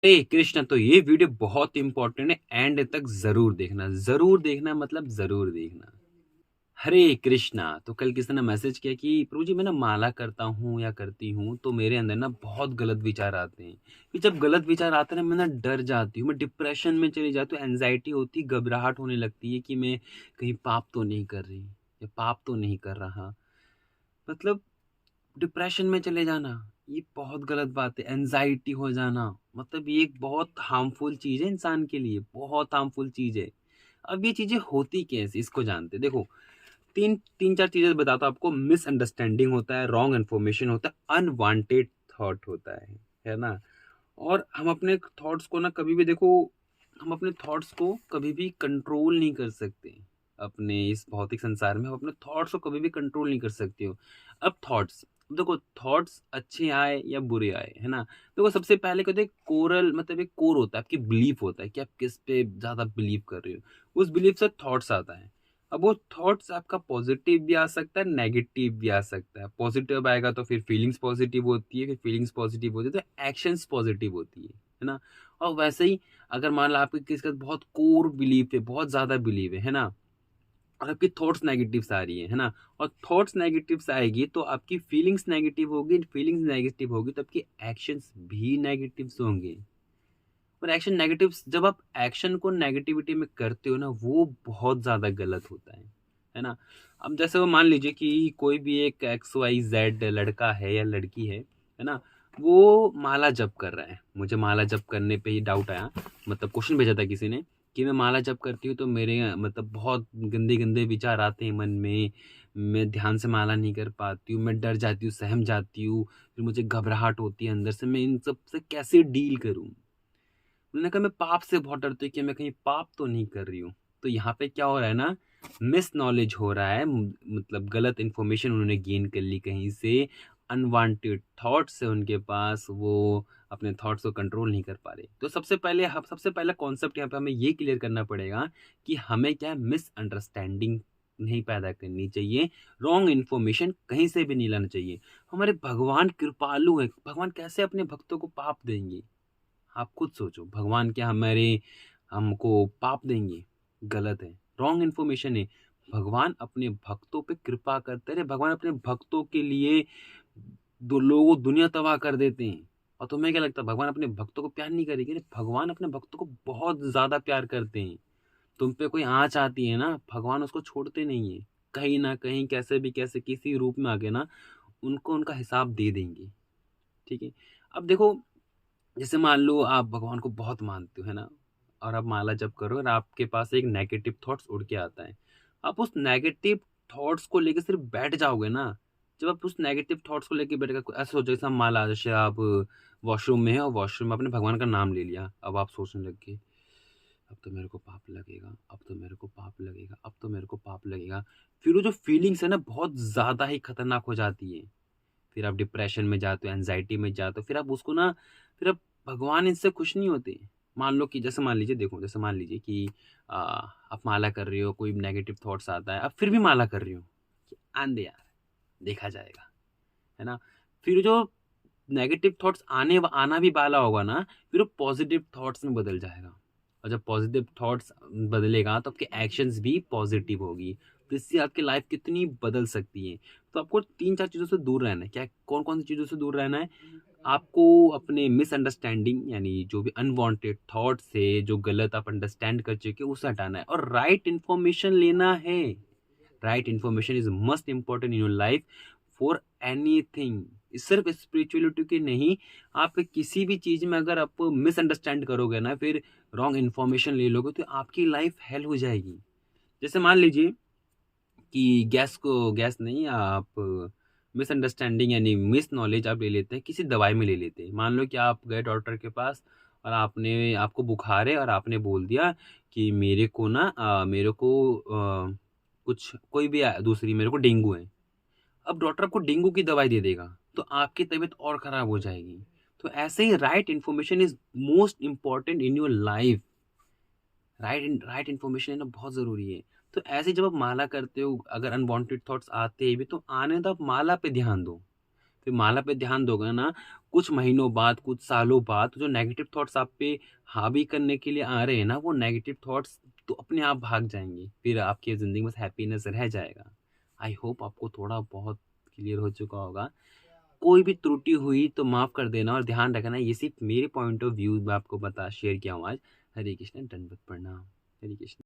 हरे कृष्ण। तो ये वीडियो बहुत इंपॉर्टेंट है, एंड तक जरूर देखना। जरूर देखना मतलब जरूर देखना। हरे कृष्णा। तो कल किसी ने मैसेज किया कि प्रभु जी मैं ना माला करता हूँ या करती हूँ तो मेरे अंदर ना बहुत गलत विचार आते हैं। कि जब गलत विचार आते हैं ना, मैं ना डर जाती हूँ, मैं डिप्रेशन में चली जाती हूँ, एनजाइटी होती, घबराहट होने लगती है कि मैं कहीं पाप तो नहीं कर रही या पाप तो नहीं कर रहा। मतलब डिप्रेशन में चले जाना, ये बहुत गलत बात है। एनजाइटी हो जाना, मतलब ये एक बहुत हार्मफुल चीज है इंसान के लिए, बहुत हार्मफुल चीज है। अब ये चीजें होती कैसे, इसको जानते हैं। देखो, तीन तीन चार चीजें बताता हूं आपको। मिसअंडरस्टैंडिंग होता है, रॉन्ग इन्फॉर्मेशन होता है, अनवांटेड थॉट होता है ना। और हम अपने थॉट्स को ना कभी भी देखो, हम अपने थॉट्स को कभी भी कंट्रोल नहीं कर सकते। अपने इस भौतिक संसार में हम अपने थॉट्स को कभी भी कंट्रोल नहीं कर सकते हो। अब थॉट्स देखो, थॉट्स अच्छे आए या बुरे आए, है ना। देखो, सबसे पहले कहते हैं कोरल, मतलब एक कोर होता है, आपकी बिलीफ होता है कि आप किस पे ज्यादा बिलीव कर रहे हो। उस बिलीफ से थॉट्स आता है। अब वो थॉट्स आपका पॉजिटिव भी आ सकता है, नेगेटिव भी आ सकता है। पॉजिटिव आएगा तो फिर फीलिंग्स पॉजिटिव होती है, फिर फीलिंग्स पॉजिटिव होती है तो एक्शंस पॉजिटिव होती है ना। और वैसे ही अगर मान लो आपके किसी का बहुत कोर बिलीफ है, बहुत ज्यादा बिलीव है ना, और आपकी थॉट्स नेगेटिव्स आ रही है ना, और थॉट्स नेगेटिव्स आएगी तो आपकी फीलिंग्स नेगेटिव होगी, फीलिंग्स नेगेटिव होगी तो आपकी एक्शंस भी नेगेटिव्स होंगे। और एक्शन नेगेटिव्स, जब आप एक्शन को नेगेटिविटी में करते हो ना, वो बहुत ज्यादा गलत होता है ना। अब जैसे वो मान लीजिए कि कोई भी एक XYZ लड़का है या लड़की है ना, वो माला जप कर रहा है। मुझे माला जप करने पे ही डाउट आया, मतलब क्वेश्चन भेजा था किसी ने कि मैं माला जप करती हूँ तो मेरे मतलब बहुत गंदे गंदे विचार आते हैं मन में, मैं ध्यान से माला नहीं कर पाती हूँ, मैं डर जाती हूँ, सहम जाती हूँ, फिर मुझे घबराहट होती है अंदर से, मैं इन सब से कैसे डील करूँ। उन्होंने कहा मैं पाप से बहुत डरती हूँ कि मैं कहीं पाप तो नहीं कर रही हूँ। तो यहाँ पे क्या हो रहा है ना, मिस नॉलेज हो रहा है, मतलब गलत इन्फॉर्मेशन उन्होंने गेन कर ली कहीं से, अनवांटेड थॉट्स से उनके पास, वो अपने थॉट्स को कंट्रोल नहीं कर पा रहे। तो सबसे पहला कॉन्सेप्ट यहाँ पे हमें ये क्लियर करना पड़ेगा कि हमें क्या मिसअंडरस्टैंडिंग नहीं पैदा करनी चाहिए, रॉन्ग इन्फॉर्मेशन कहीं से भी नहीं लाना चाहिए। हमारे भगवान कृपालु है, भगवान कैसे अपने भक्तों को पाप देंगे। आप खुद सोचो, भगवान क्या हमारे हमको पाप देंगे? गलत है, रॉन्ग इन्फॉर्मेशन है। भगवान अपने भक्तों पे कृपा करते रहे, भगवान अपने भक्तों के लिए दो लोगों दुनिया तबाह कर देते हैं। और तुम्हें क्या लगता है भगवान अपने भक्तों को प्यार नहीं करेंगे? अरे भगवान अपने भक्तों को बहुत ज्यादा प्यार करते हैं। तुम पे कोई आँच आती है ना, भगवान उसको छोड़ते नहीं है। कहीं ना कहीं कैसे भी कैसे किसी रूप में आके ना उनको उनका हिसाब दे देंगे। ठीक है। अब देखो, जैसे मान लो आप भगवान को बहुत मानते हो, है ना, और आप माला जप करो और आपके पास एक नेगेटिव थॉट्स उड़ के आता है। आप उस नेगेटिव थॉट्स को लेकर सिर्फ बैठ जाओगे ना, जब आप उस नेगेटिव थॉट्स को लेकर बैठ गए, ऐसा सोचो जैसे हम माला, जैसे आप वॉशरूम में है और वॉशरूम में आपने भगवान का नाम ले लिया, अब आप सोचने लग गए अब तो मेरे को पाप लगेगा, अब तो मेरे को पाप लगेगा, अब तो मेरे को पाप लगेगा। फिर वो जो फीलिंग्स है ना बहुत ज्यादा ही खतरनाक हो जाती है। फिर आप डिप्रेशन में जाते हो, एंजाइटी में जाते हो, फिर आप उसको ना, फिर आप, भगवान इनसे खुश नहीं होते। मान लो कि जैसे मान लीजिए, देखो जैसे मान लीजिए कि आप माला कर रहे हो, कोई नेगेटिव थॉट्स आता है, आप फिर भी माला कर रही हो कि आंदे यार, देखा जाएगा, है ना। फिर जो नेगेटिव थॉट्स आना भी वाला होगा ना, फिर वो पॉजिटिव थॉट्स में बदल जाएगा। और जब पॉजिटिव थॉट्स बदलेगा तो आपके एक्शंस भी पॉजिटिव होगी। तो इससे आपकी लाइफ कितनी बदल सकती है। तो आपको तीन चार चीज़ों से दूर रहना है। क्या, कौन कौन सी चीज़ों से दूर रहना है? आपको अपने मिसअंडरस्टैंडिंग, यानी जो भी अनवांटेड थॉट्स है, जो गलत आप अंडरस्टैंड कर चुके हो, उसे हटाना है और राइट इन्फॉर्मेशन लेना है। Right information is must important in your life for anything. सिर्फ स्पिरिचुअलिटी की नहीं, आप किसी भी चीज में अगर आप मिसअंडरस्टैंड करोगे ना, फिर रॉन्ग इन्फॉर्मेशन ले लोगे तो आपकी लाइफ हेल हो जाएगी। जैसे मान लीजिए कि गैस नहीं, आप मिसअंडरस्टैंडिंग यानी मिस नॉलेज आप ले लेते हैं, किसी दवाई में ले लेते हैं। मान लो कि आप गए डॉक्टर के पास और आपने, आपको बुखार है और आपने बोल दिया कि मेरे को ना मेरे को कुछ कोई भी दूसरी, मेरे को डेंगू है। अब डॉक्टर आपको डेंगू की दवाई दे देगा तो आपकी तबीयत और खराब हो जाएगी। तो ऐसे ही right information is most important in your life. Right information ना बहुत ज़रूरी है। तो ऐसे जब आप माला करते हो, अगर अनवांटेड थॉट्स आते हैं भी तो आने दो, आप माला पे ध्यान दो। फिर माला पे ध्यान दोगे ना, कुछ महीनों बाद, कुछ सालों बाद जो नेगेटिव थॉट्स आप पे हावी करने के लिए आ रहे हैं ना, वो नेगेटिव थॉट्स तो अपने आप भाग जाएँगे। फिर आपकी ज़िंदगी में बस हैप्पीनेस रह जाएगा। आई होप आपको थोड़ा बहुत क्लियर हो चुका होगा। कोई भी त्रुटि हुई तो माफ़ कर देना और ध्यान रखना ये सिर्फ़ मेरे पॉइंट ऑफ व्यू मैं आपको शेयर किया हूँ आज। हरे कृष्ण, दंडवत प्रणाम। हरे कृष्ण।